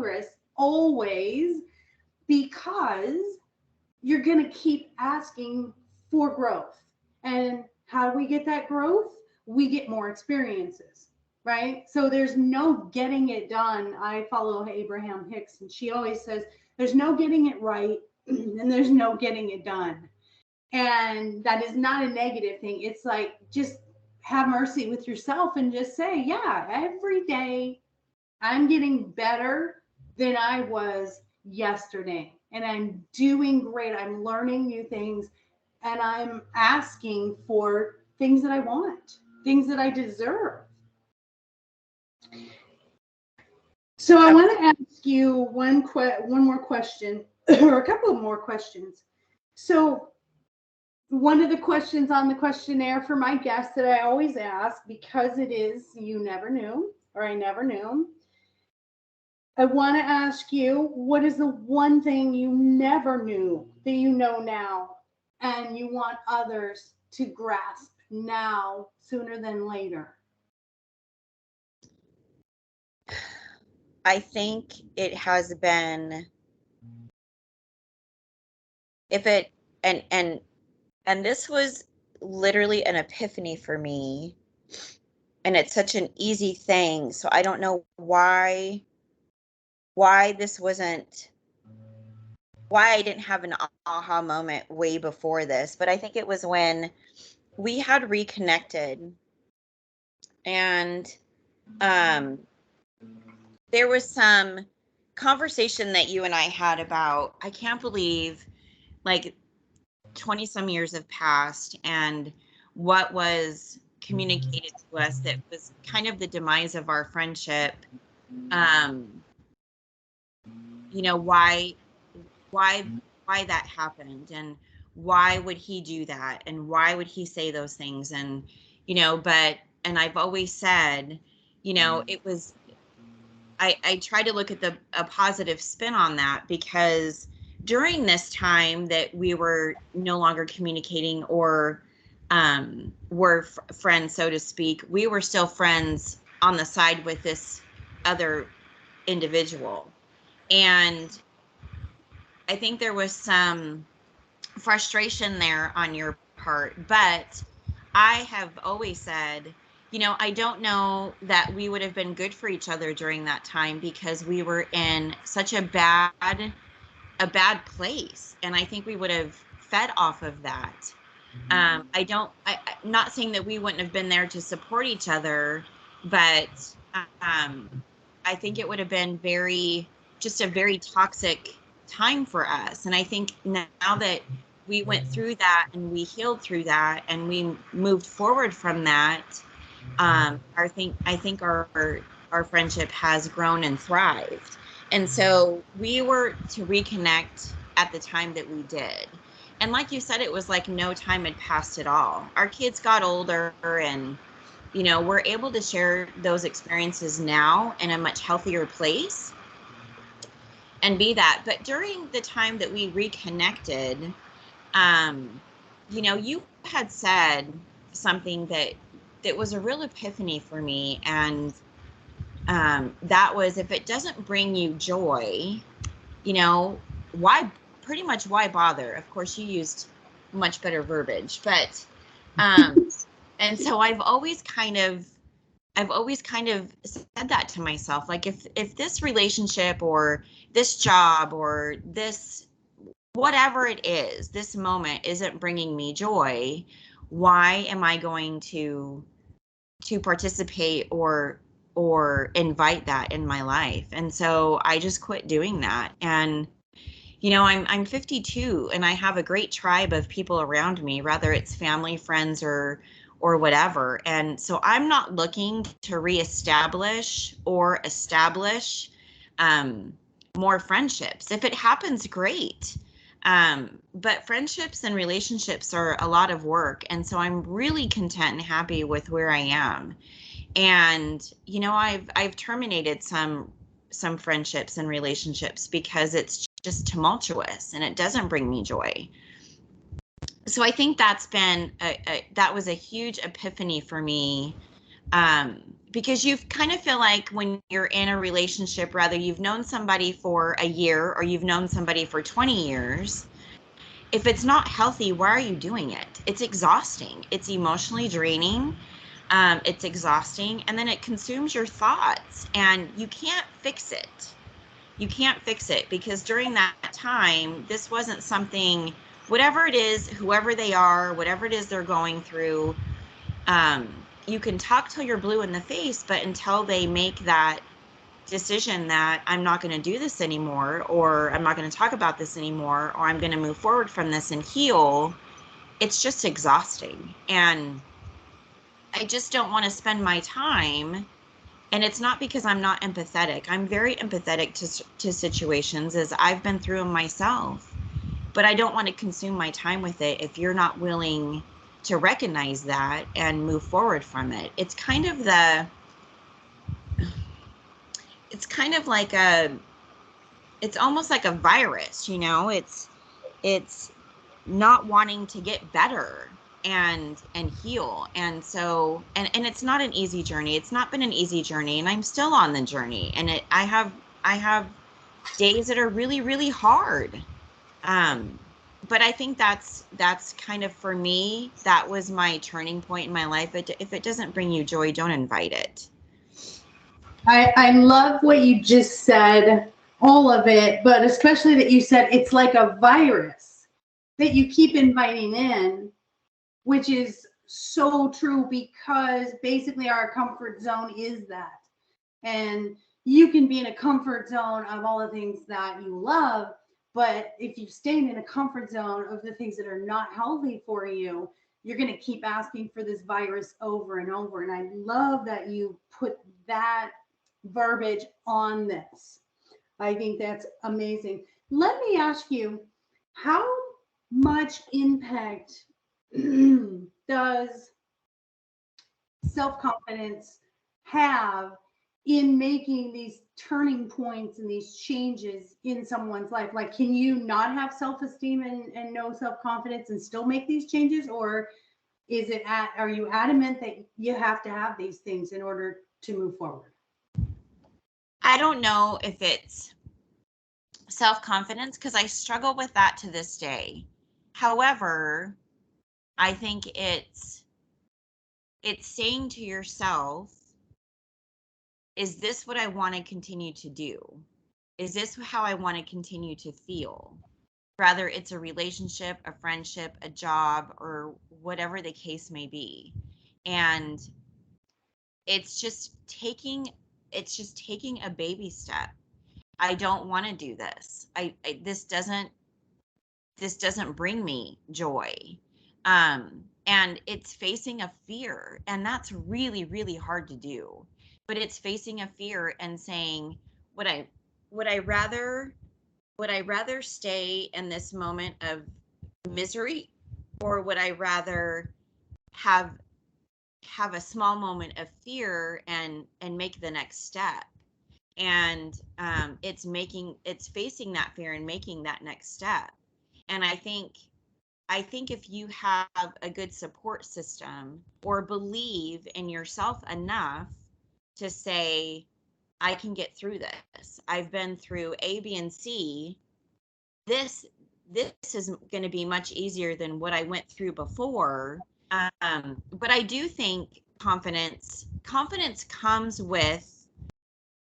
progress always, because you're going to keep asking for growth. And how do we get that growth? We get more experiences, right? So there's no getting it done. I follow Abraham Hicks, and she always says there's no getting it right and there's no getting it done. And that is not a negative thing. It's like, just have mercy with yourself and just say, yeah, every day I'm getting better than I was yesterday. And I'm doing great. I'm learning new things, and I'm asking for things that I want, things that I deserve. So I want to ask you one more question, or a couple of more questions. So one of the questions on the questionnaire for my guests that I always ask, because it is you never knew, or I never knew, I want to ask you, what is the one thing you never knew that you know now, and you want others to grasp now sooner than later? I think it has been, if it, and this was literally an epiphany for me, and it's such an easy thing. So I don't know why this wasn't, why I didn't have an aha moment way before this, but I think it was when we had reconnected, and there was some conversation that you and I had about, I can't believe, like, 20 some years have passed, and what was communicated to us that was kind of the demise of our friendship. You know, why that happened, and why would he do that, and why would he say those things, and and I've always said, it was, I try to look at a positive spin on that, because during this time that we were no longer communicating, or were friends, so to speak, we were still friends on the side with this other individual. And I think there was some frustration there on your part, but I have always said, I don't know that we would have been good for each other during that time, because we were in such a bad place. And I think we would have fed off of that. I'm not saying that we wouldn't have been there to support each other, but I think it would have been just a very toxic time for us. And I think now that we went through that, and we healed through that, and we moved forward from that, I think our friendship has grown and thrived. And so we were to reconnect at the time that we did. And like you said, it was like no time had passed at all. Our kids got older, and, we're able to share those experiences now in a much healthier place and be that. But during the time that we reconnected, you had said something that was a real epiphany for me. And that was, if it doesn't bring you joy, why bother? Of course, you used much better verbiage, but and so I've always kind of said that to myself, like, if this relationship, or this job, or this whatever it is, this moment isn't bringing me joy, why am I going to participate or invite that in my life? And so I just quit doing that. And I'm 52, and I have a great tribe of people around me, whether it's family, friends, or whatever. And so I'm not looking to reestablish or establish more friendships. If it happens, great. But friendships and relationships are a lot of work. And so I'm really content and happy with where I am. And, I've terminated some friendships and relationships because it's just tumultuous and it doesn't bring me joy. So I think that's been that was a huge epiphany for me, because you kind of feel like when you're in a relationship, whether you've known somebody for a year or you've known somebody for 20 years, if it's not healthy, why are you doing it? It's exhausting. It's emotionally draining. It's exhausting. And then it consumes your thoughts, and you can't fix it. You can't fix it, because during that time, this wasn't something, whatever it is, whoever they are, whatever it is they're going through, you can talk till you're blue in the face, but until they make that decision that I'm not going to do this anymore, or I'm not going to talk about this anymore, or I'm going to move forward from this and heal, it's just exhausting. And I just don't want to spend my time. And it's not because I'm not empathetic. I'm very empathetic to situations, as I've been through them myself. But I don't want to consume my time with it if you're not willing to recognize that and move forward from it. It's kind of it's almost like a virus, it's not wanting to get better and heal. And so, and it's not an easy journey. It's not been an easy journey, and I'm still on the journey. And I have days that are really, really hard. But I think that's kind of, for me, that was my turning point in my life. If it doesn't bring you joy, don't invite it. I love what you just said, all of it, but especially that you said it's like a virus that you keep inviting in, which is so true, because basically our comfort zone is that. And you can be in a comfort zone of all the things that you love, but if you stay in a comfort zone of the things that are not healthy for you, you're going to keep asking for this virus over and over. And I love that you put that verbiage on this. I think that's amazing. Let me ask you, how much impact does self-confidence have in making these turning points and these changes in someone's life? Like, can you not have self-esteem and no self-confidence and still make these changes? Or are you adamant that you have to have these things in order to move forward? I don't know if it's self-confidence, because I struggle with that to this day. However, I think it's saying to yourself, is this what I want to continue to do? Is this how I want to continue to feel? Whether it's a relationship, a friendship, a job, or whatever the case may be. And it's just taking a baby step. I don't want to do this. This doesn't bring me joy. And it's facing a fear, and that's really, really hard to do. But it's facing a fear and saying, would I rather stay in this moment of misery, or would I rather have a small moment of fear and make the next step? And it's facing that fear and making that next step. And I think if you have a good support system, or believe in yourself enough to say, I can get through this. I've been through A, B, and C. This is going to be much easier than what I went through before. But I do think confidence comes with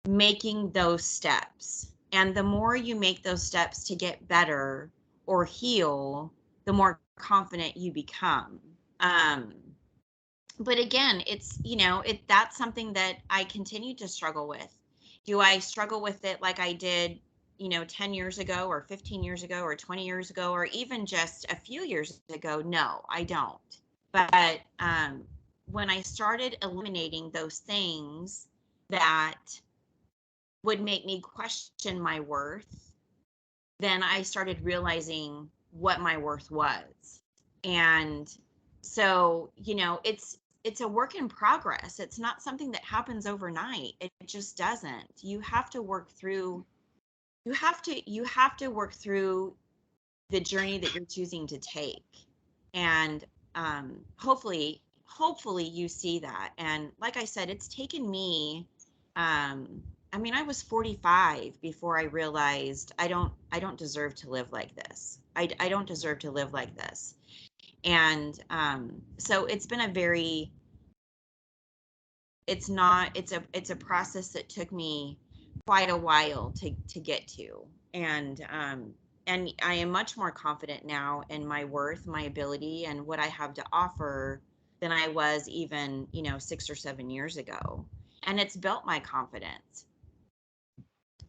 making those steps. And the more you make those steps to get better or heal, the more confident you become. But again, it's, that's something that I continue to struggle with. Do I struggle with it like I did, 10 years ago, or 15 years ago, or 20 years ago, or even just a few years ago? No, I don't. But when I started eliminating those things that would make me question my worth, then I started realizing what my worth was. And so, it's a work in progress. It's not something that happens overnight. It just doesn't. You have to work through work through the journey that you're choosing to take. And hopefully hopefully you see that. And like I said, it's taken me, I mean, I was 45 before I realized I don't deserve to live like this. I don't deserve to live like this. And so it's been a very, it's a process that took me quite a while to get to. And I am much more confident now in my worth, my ability, and what I have to offer than I was even, 6 or 7 years ago. And it's built my confidence.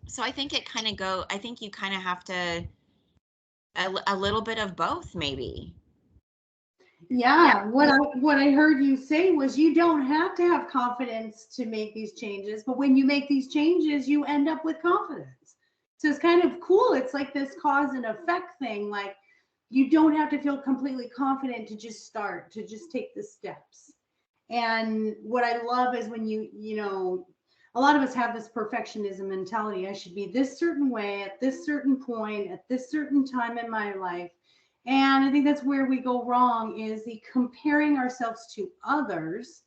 So I think I think you kind of have to, a little bit of both, maybe. Yeah, what I heard you say was you don't have to have confidence to make these changes, but when you make these changes, you end up with confidence. So it's kind of cool. It's like this cause and effect thing. Like you don't have to feel completely confident to just start, to just take the steps. And what I love is when a lot of us have this perfectionism mentality. I should be this certain way at this certain point at this certain time in my life. And I think that's where we go wrong is the comparing ourselves to others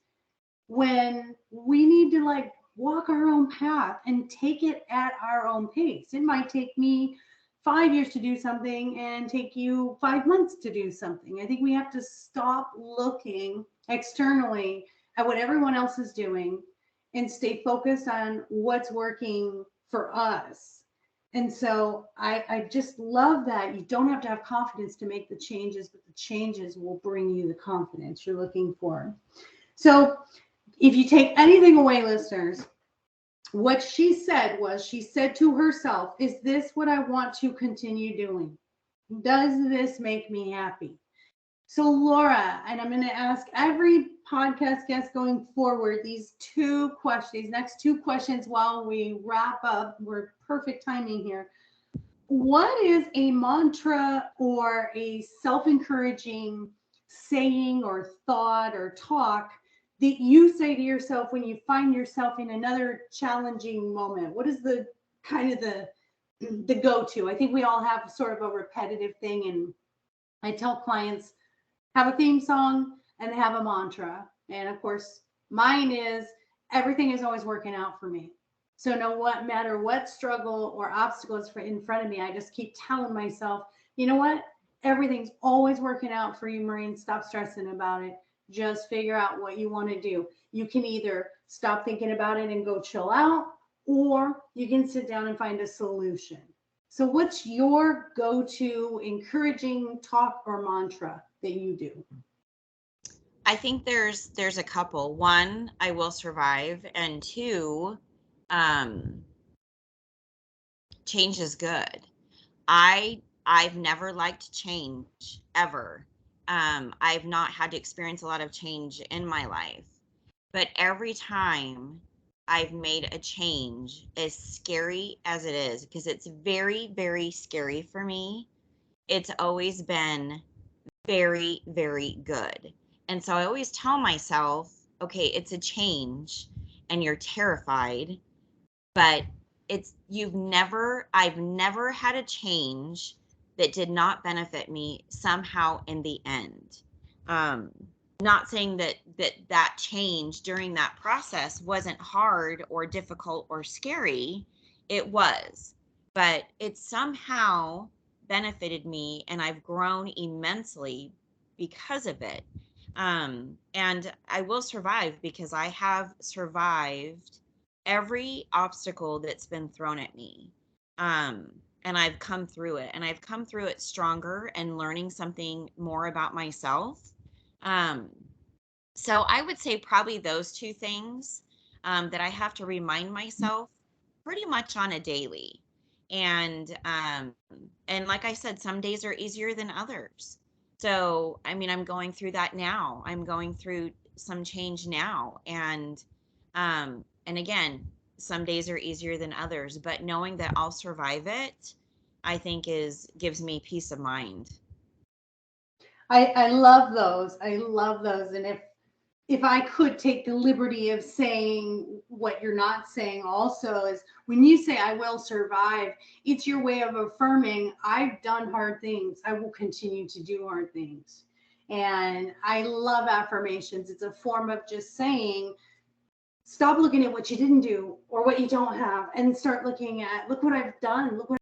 when we need to like walk our own path and take it at our own pace. It might take me 5 years to do something and take you 5 months to do something. I think we have to stop looking externally at what everyone else is doing and stay focused on what's working for us. And so I just love that you don't have to have confidence to make the changes, but the changes will bring you the confidence you're looking for. So if you take anything away, listeners, what she said was she said to herself, is this what I want to continue doing? Does this make me happy? So Laura, and I'm going to ask every podcast guest going forward these next two questions while we wrap up. We're perfect timing here. What is a mantra or a self-encouraging saying or thought or talk that you say to yourself when you find yourself in another challenging moment? What is the kind of the go-to? I think we all have sort of a repetitive thing, and I tell clients have a theme song and have a mantra. And of course, mine is everything is always working out for me. So no matter what struggle or obstacles in front of me, I just keep telling myself, you know what? Everything's always working out for you, Maureen. Stop stressing about it. Just figure out what you want to do. You can either stop thinking about it and go chill out, or you can sit down and find a solution. So what's your go-to encouraging talk or mantra that you do? I think there's a couple. One, I will survive, and two, um, change is good. I've never liked change ever. I've not had to experience a lot of change in my life, but every time I've made a change, as scary as it is, because it's very, very scary for me, it's always been very, very good. And so I always tell myself, okay, it's a change and you're terrified, but I've never had a change that did not benefit me somehow in the end. Um, Not saying that change during that process wasn't hard or difficult or scary. It was, but it somehow benefited me and I've grown immensely because of it. And I will survive because I have survived every obstacle that's been thrown at me. Um, and I've come through it, and I've come through it stronger and learning something more about myself. Um, so I would say probably those two things, that I have to remind myself pretty much on a daily. And and like I said, some days are easier than others. So I mean, I'm going through that now. I'm going through some change now, and again, some days are easier than others. But knowing that I'll survive it, I think is gives me peace of mind. I love those. I love those. And if I could take the liberty of saying what you're not saying also is when you say I will survive, it's your way of affirming I've done hard things. I will continue to do hard things. And I love affirmations. It's a form of just saying, stop looking at what you didn't do or what you don't have and start looking at, look what I've done. Look what